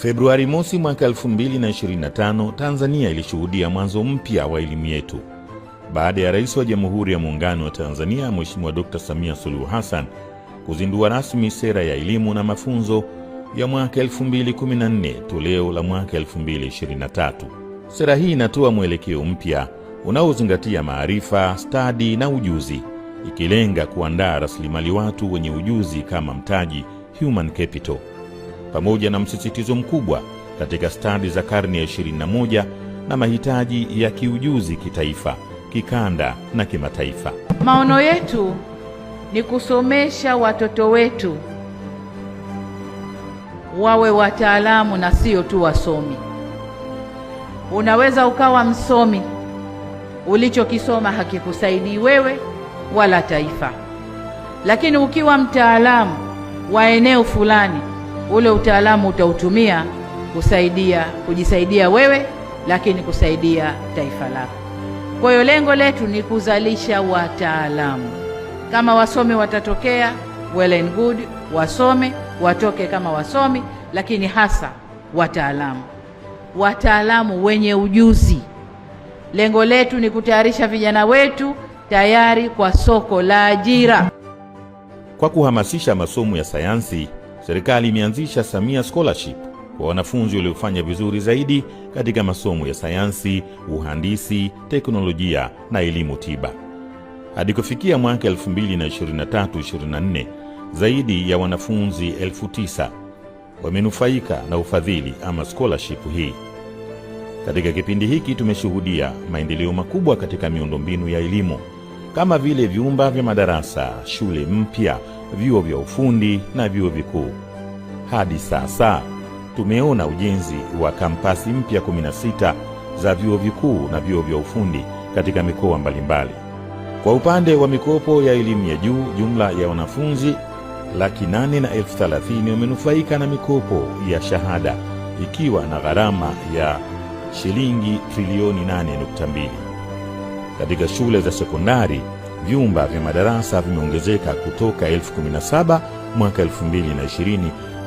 Februari mosi mwaka 2025, Tanzania ilishuhudia mwanzo mpya wa elimu yetu baada ya Rais wa Jamhuri ya Muungano wa Tanzania Mheshimiwa Dr. Samia Suluhu Hassan kuzindua rasmi sera ya elimu na mafunzo ya mwaka 2014 toleo la mwaka 2023. Sera hii inatoa mwelekeo mpya unaozingatia maarifa, stadi na ujuzi, ikilenga kuandaa rasilimali watu wenye ujuzi kama mtaji, human capital, pamoja na msisitizo mkubwa katika stadi za karne ya 21 na mahitaji ya kiujuzi kitaifa, kikanda na kimataifa. Maono yetu ni kusomesha watoto wetu wawe wataalamu na sio tu wasomi. Unaweza ukawa msomi, ulichokisoma hakikusaidii wewe wala taifa, lakini ukiwa mtaalamu wa eneo fulani, ule utaalamu utautumia kujisaidia wewe, lakini kusaidia taifa lako. Kwa hiyo lengo letu ni kuzalisha wataalamu. Kama wasomi watatokea, well and good, wasome watoke kama wasomi, lakini hasa wataalamu wenye ujuzi. Lengo letu ni kutayarisha vijana wetu tayari kwa soko la ajira. Kwa kuhamasisha masomo ya sayansi, serikali imeanzisha Samia Scholarship kwa wanafunzi waliofanya vizuri zaidi katika masomo ya sayansi, uhandisi, teknolojia na elimu tiba. Hadi kufikia mwaka 2023-24, zaidi ya wanafunzi 9,000 wamenufaika na ufadhili ama scholarship hii. Katika kipindi hiki tumeshuhudia maendeleo makubwa katika miundombinu ya elimu kama vile vyumba vya madarasa, shule mpya, vyuo vya ufundi na vyuo vikuu. Hadi sasa tumeona ujenzi wa kampasi mpya 16 za vyuo vikuu na vyuo vya ufundi katika mikoa mbalimbali. Kwa upande wa mikopo ya elimu ya juu, jumla ya wanafunzi 830,000 wamenufaika na mikopo ya shahada ikiwa na gharama ya shilingi trilioni 8.2. Katika shule za sekondari, vyumba vya madarasa vimeongezeka kutoka 17,000 mwaka 2020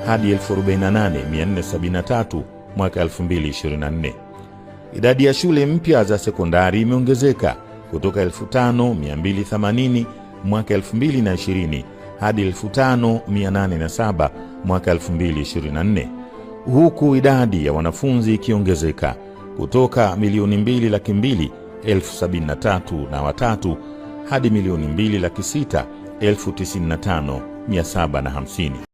hadi 48,473 mwaka 2024. Idadi ya shule mpya za sekondari imeongezeka kutoka 5,280 mwaka 2020 hadi 5,807 mwaka 2024, huku idadi ya wanafunzi ikiongezeka kutoka 2,273,073 hadi 2,695,750.